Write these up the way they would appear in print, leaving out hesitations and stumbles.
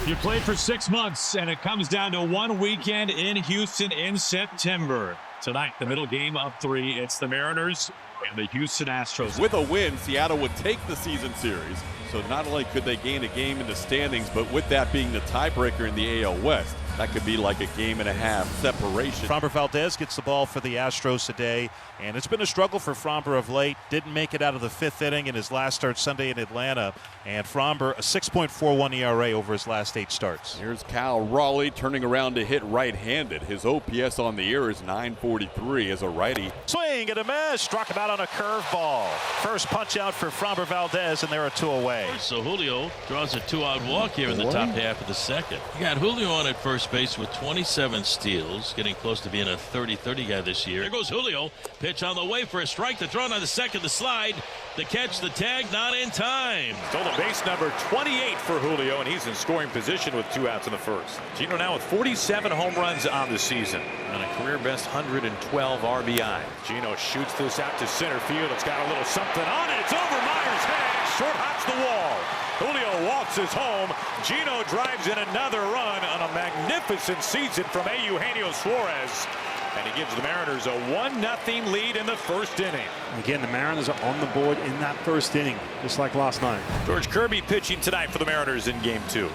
You played for 6 months, and it comes down to one weekend in Houston in September. Tonight, the middle game of 3. It's the Mariners and the Houston Astros. With a win, Seattle would take the season series. So not only could they gain a game in the standings, but with that being the tiebreaker in the AL West, that could be like a game-and-a-half separation. Framber Valdez gets the ball for the Astros today, and it's been a struggle for Framber of late. Didn't make it out of the 5th inning in his last start Sunday in Atlanta. And Framber, a 6.41 ERA over his last 8 starts. Here's Cal Raleigh turning around to hit right-handed. His OPS on the year is .943 as a righty. Swing and a miss. Struck him out on a curveball. First punch out for Framber Valdez, and there are 2 away. So Julio draws a 2-out walk here in the top half of the second. You got Julio on at first base with 27 steals, getting close to being a 30-30 guy this year. There goes Julio. Pitch on the way for a strike. The throw on the second, the slide, the catch, the tag, not in time. Stolen base number 28 for Julio, and he's in scoring position with 2 outs in the first. Gino now with 47 home runs on the season and a career best 112 RBI. Gino shoots this out to center field. It's got a little something on it. It's over Myers' head. Short hops the wall. Julio waltzes home. Gino drives in another run on a magnificent season from Eugenio Suarez. And he gives the Mariners a 1-0 lead in the first inning. Again, the Mariners are on the board in that first inning, just like last night. George Kirby pitching tonight for the Mariners in Game 2.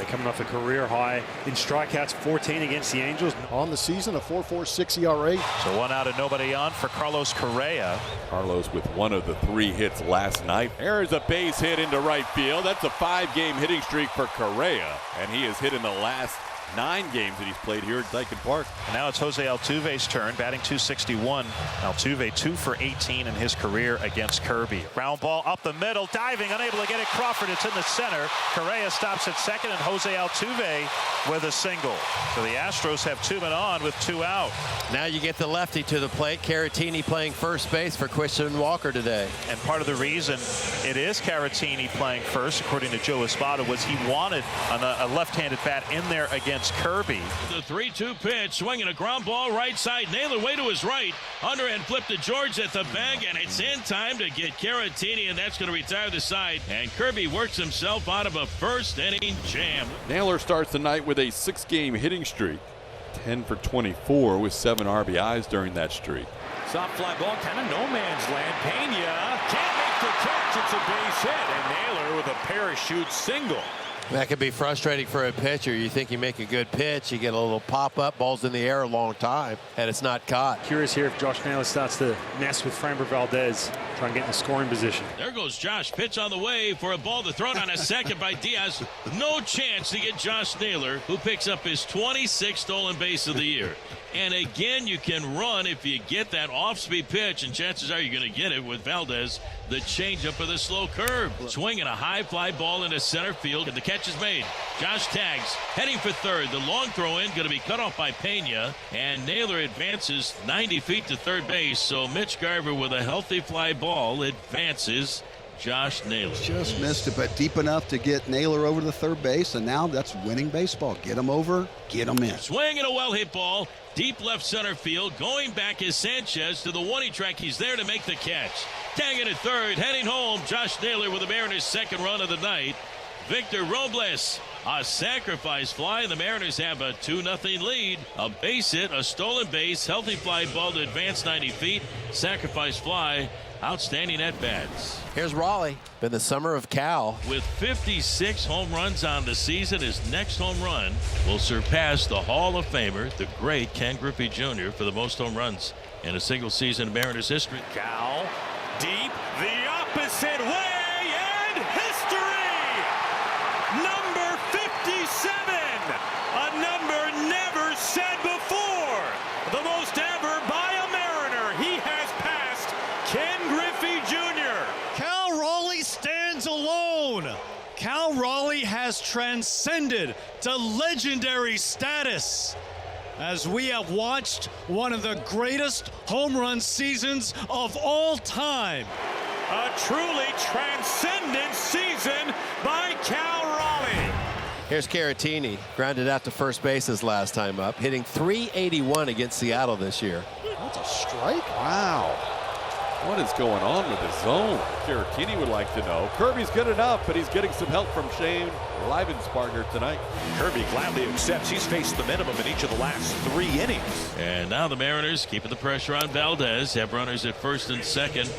Coming off a career high in strikeouts, 14 against the Angels. On the season, a 4.46 ERA. So 1 out and nobody on for Carlos Correa. Carlos with 1 of the 3 hits last night. There's a base hit into right field. That's a 5-game hitting streak for Correa. And he has hit in the last 9 games that he's played here at Dyken Park. And now it's Jose Altuve's turn, batting .261. Altuve 2 for 18 in his career against Kirby. Ground ball up the middle, diving, unable to get it. Crawford, it's in the center. Correa stops at second, and Jose Altuve with a single. So the Astros have 2 men on with 2 out. Now you get the lefty to the plate. Caratini playing first base for Christian Walker today. And part of the reason it is Caratini playing first, according to Joe Espada, was he wanted a left-handed bat in there against Kirby. The 3-2 pitch, swinging a ground ball right side. Naylor way to his right. Underhand flip to George at the bag, and it's in time to get Caratini, and that's going to retire the side. And Kirby works himself out of a first inning jam. Naylor starts the night with a 6-game hitting streak. 10 for 24 with 7 RBIs during that streak. Soft fly ball, kind of no man's land. Pena can't make the catch. It's a base hit, and Naylor with a parachute single. That could be frustrating for a pitcher. You think you make a good pitch, you get a little pop-up, ball's in the air a long time, and it's not caught. Curious here if Josh Naylor starts to mess with Framber Valdez, trying to get in the scoring position. There goes Josh. Pitch on the way for a ball to thrown on a second by Diaz. No chance to get Josh Naylor, who picks up his 26th stolen base of the year. And again, you can run if you get that off-speed pitch, and chances are you're going to get it with Valdez. The changeup of the slow curve. Swinging a high fly ball into center field, and the catch is made. Josh tags, heading for third. The long throw in going to be cut off by Pena, and Naylor advances 90 feet to third base. So Mitch Garver with a healthy fly ball advances Josh Naylor. Just missed it, but deep enough to get Naylor over to third base, and now that's winning baseball. Get him over, get him in. Swing and a well-hit ball. Deep left center field. Going back is Sanchez to the one-E track. He's there to make the catch. Tagging at third. Heading home. Josh Naylor with the Mariners' second run of the night. Victor Robles, a sacrifice fly. The Mariners have a 2-0 lead. A base hit, a stolen base, healthy fly ball to advance 90 feet. Sacrifice fly. Outstanding at bats. Here's Raleigh. Been the summer of Cal. With 56 home runs on the season, his next home run will surpass the Hall of Famer, the great Ken Griffey Jr., for the most home runs in a single season in Mariners history. Cal, deep, the opposite way, and history! Number 57, a number never said before. The most ever by a Mariner. He has passed Ken Griffey Jr. Cal Raleigh stands alone. Cal Raleigh has transcended to legendary status as we have watched one of the greatest home run seasons of all time. A truly transcendent season by Cal Raleigh. Here's Caratini, grounded out to first base his last time up, hitting .381 against Seattle this year. That's a strike? Wow. What is going on with the zone? Caratini would like to know. Kirby's good enough, but he's getting some help from Shane Leiben's partner tonight. Kirby gladly accepts he's faced the minimum in each of the last 3 innings. And now the Mariners keeping the pressure on Valdez. Have runners at first and second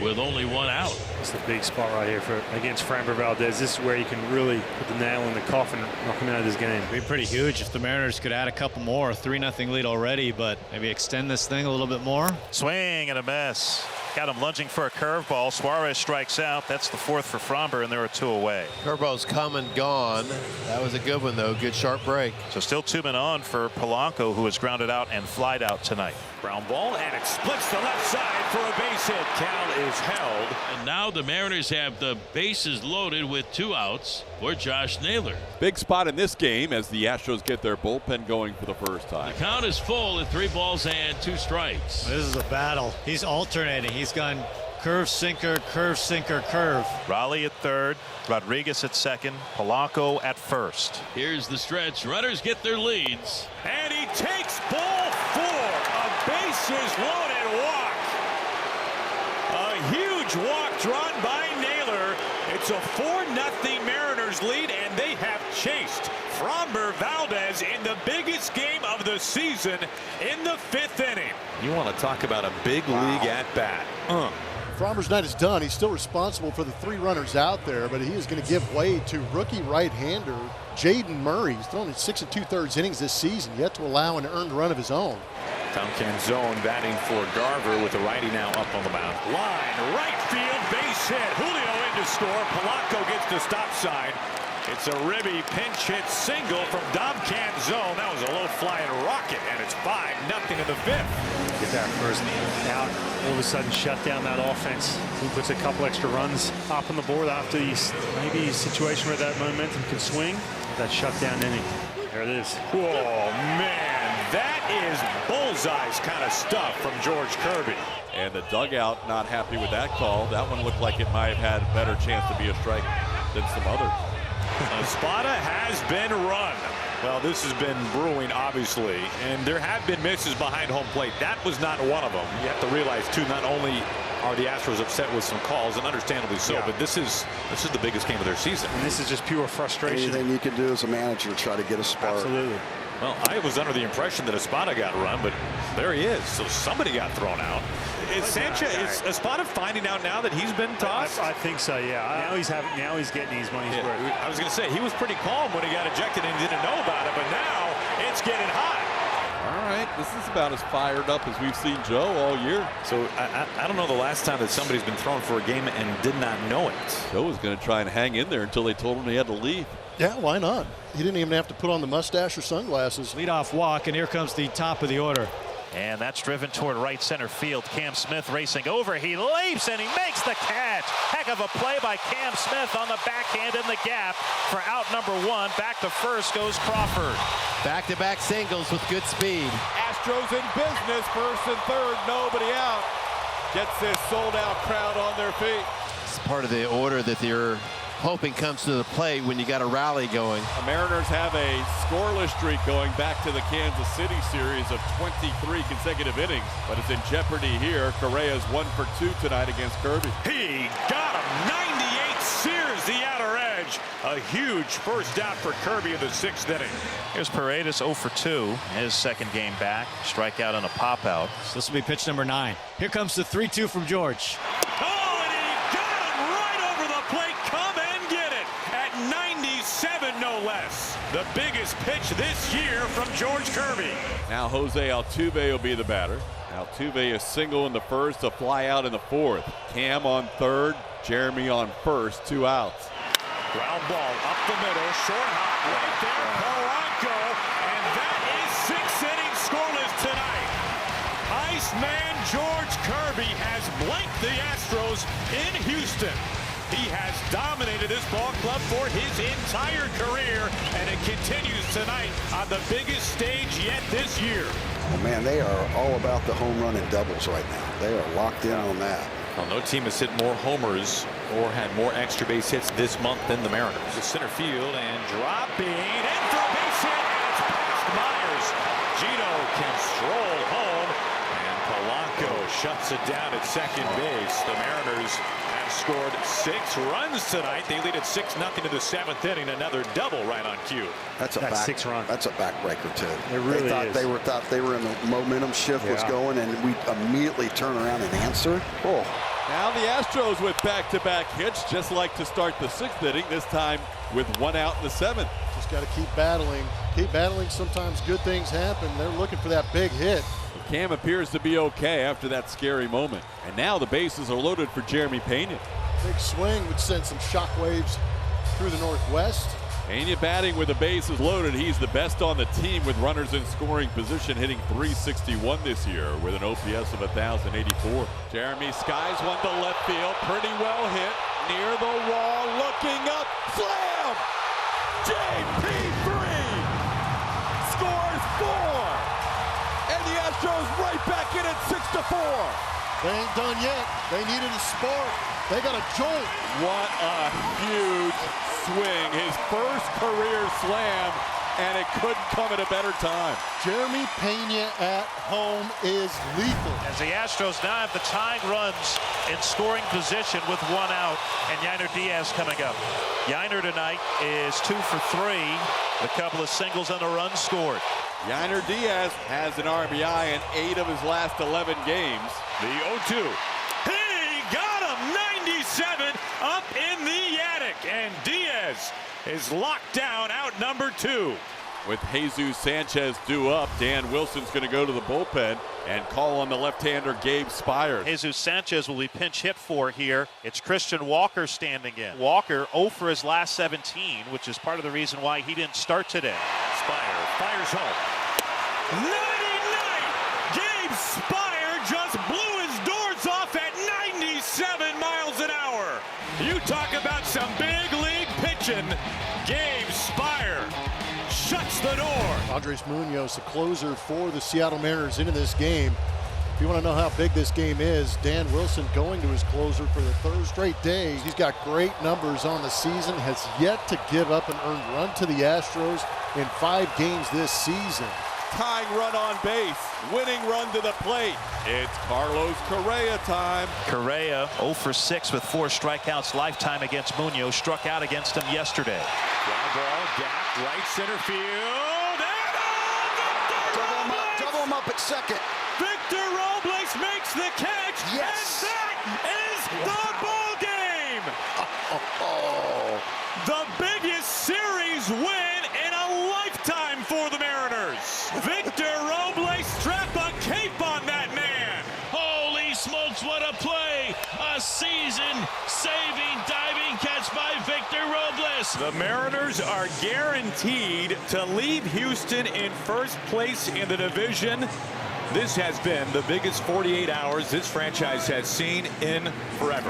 with only 1 out. It's the big spot right here against Framber Valdez. This is where you can really put the nail in the coffin, knock him out of this game. It'd be pretty huge if the Mariners could add a couple more. 3-0 lead already, but maybe extend this thing a little bit more. Swing and a miss. Got him lunging for a curveball. Suarez strikes out. That's the 4th for Framber, and there are 2 away. Curveball's come and gone. That was a good one, though. Good sharp break. So still 2 men on for Polanco, who was grounded out and flied out tonight. Ground ball, and it splits the left side for a base hit. Count is held. And now the Mariners have the bases loaded with 2 outs for Josh Naylor. Big spot in this game as the Astros get their bullpen going for the first time. The count is full at 3 balls and 2 strikes. This is a battle. He's alternating. He's gone curve, sinker, curve. Raleigh at third, Rodriguez at second, Polanco at first. Here's the stretch. Runners get their leads. And he takes ball 4. A bases loaded walk. A huge walk drawn by Naylor. It's a 4-0 Mariners lead, and they have chased Framber Valdez in the biggest game of the season in the 5th inning. You want to talk about a big league at bat. Framber's night is done. He's still responsible for the 3 runners out there, but he is going to give way to rookie right-hander Jaden Murray. He's thrown in 6 2/3 innings this season, yet to allow an earned run of his own. Tom Canzone batting for Garver with the righty now up on the mound. Line, right field, base hit. Julio in to score. Polanco gets the stop sign. It's a ribby pinch hit single from Dom Canzone. That was a low-flying rocket, and it's 5-0 in the 5th. Get that first out, all of a sudden shut down that offense. He puts a couple extra runs up on the board after maybe a situation where that momentum can swing. That shutdown inning. There it is. Whoa, man, that is bullseyes kind of stuff from George Kirby. And the dugout not happy with that call. That one looked like it might have had a better chance to be a strike than some others. Espada has been run. Well, this has been brewing, obviously, and there have been misses behind home plate. That was not one of them. You have to realize, too, not only are the Astros upset with some calls, and understandably so, but this is the biggest game of their season. And this is just pure frustration. Anything you can do as a manager, try to get a spark. Absolutely. Well, I was under the impression that Espada got run, but there he is. So somebody got thrown out. Is Espada finding out now that he's been tossed? I think so, yeah. Now he's getting his money's worth. I was going to say, he was pretty calm when he got ejected and didn't know about it, but now it's getting hot. All right, this is about as fired up as we've seen Joe all year. So I don't know the last time that somebody's been thrown for a game and did not know it. Joe was going to try and hang in there until they told him he had to leave. Yeah, why not? He didn't even have to put on the mustache or sunglasses. Leadoff walk, and here comes the top of the order. And that's driven toward right center field. Cam Smith racing over. He leaps and he makes the catch. Heck of a play by Cam Smith on the backhand in the gap for out number 1. Back to first goes Crawford. Back-to-back singles with good speed. Astros in business, first and third, nobody out. Gets this sold-out crowd on their feet. It's part of the order that you're hoping comes to the plate when you got a rally going. The Mariners have a scoreless streak going back to the Kansas City series of 23 consecutive innings, but it's in jeopardy here. Correa's 1 for 2 tonight against Kirby. He got him. 98 sears the outer edge. A huge first out for Kirby in the 6th inning. Here's Paredes 0 for 2, his second game back. Strikeout and a pop out. So this will be pitch number 9. Here comes the 3-2 from George. Oh, and he got him right over the plate. Come and get it at 97, no less. The biggest pitch this year from George Kirby. Now Jose Altuve will be the batter. Altuve is single in the first, a fly out in the 4th. Cam on third, Jeremy on first, 2 outs. Ground ball up the middle, short hop right there, Polanco, and that is 6 innings scoreless tonight. Iceman George Kirby has blanked the Astros in Houston. He has dominated this ball club for his entire career, and it continues tonight on the biggest stage yet this year. Oh, man, they are all about the home run and doubles right now. They are locked in on that. Well, no team has hit more homers or had more extra base hits this month than the Mariners. To center field and dropping in for a base hit, and it's past Myers. Gino can stroll home, and Polanco shuts it down at second base. The Mariners have scored 6 runs tonight. They lead at 6-0 to the 7th inning. Another double right on cue. That's 6 runs. That's a backbreaker too. It really is. Thought they were in the momentum shift was going, and we immediately turn around and answer. Oh. Now the Astros with back-to-back hits, just like to start the 6th inning, this time with 1 out in the 7th. Just got to keep battling. Keep battling. Sometimes good things happen. They're looking for that big hit. Cam appears to be okay after that scary moment. And now the bases are loaded for Jeremy Pena. Big swing would send some shockwaves through the Northwest. Pena batting with the bases loaded. He's the best on the team with runners in scoring position, hitting .361 this year with an OPS of 1,084. Jeremy skies one to left field. Pretty well hit. Near the wall, looking up. Slam! JP3 scores 4. And the Astros right back in at 6-4. They ain't done yet. They needed a spark. They got a jolt. What a huge swing. His first career slam, and it couldn't come at a better time. Jeremy Pena at home is lethal. As the Astros now have the tying runs in scoring position with 1 out, and Yainer Diaz coming up. Yainer tonight is 2 for 3. A couple of singles and a run scored. Yainer Diaz has an RBI in 8 of his last 11 games. The 0-2. He got him! 97 up in the attic. And Diaz is locked down out number 2. With Jesus Sanchez due up, Dan Wilson's going to go to the bullpen and call on the left-hander Gabe Spires. Jesus Sanchez will be pinch hit for here. It's Christian Walker standing in. Walker 0 for his last 17, which is part of the reason why he didn't start today. Spire fires home. 99! Gabe Spire just blew his doors off at 97 miles an hour. You talk about some big league pitching. Gabe Spire shuts the door. Andres Munoz, the closer for the Seattle Mariners into this game. If you want to know how big this game is, Dan Wilson going to his closer for the 3rd straight day. He's got great numbers on the season, has yet to give up an earned run to the Astros in 5 games this season. Tying run on base, winning run to the plate. It's Carlos Correa time. Correa 0 for 6 with 4 strikeouts lifetime against Munoz. Struck out against him yesterday. Ground ball, gap, right center field. And double him up at second. Victor Robles makes the catch. Yes. And that is the ball game. The biggest series win in a lifetime for the Mariners. Victor Robles, strap a cape on that man. Holy smokes, what a play. A season-saving diving catch by Victor Robles. The Mariners are guaranteed to leave Houston in first place in the division. This has been the biggest 48 hours this franchise has seen in forever.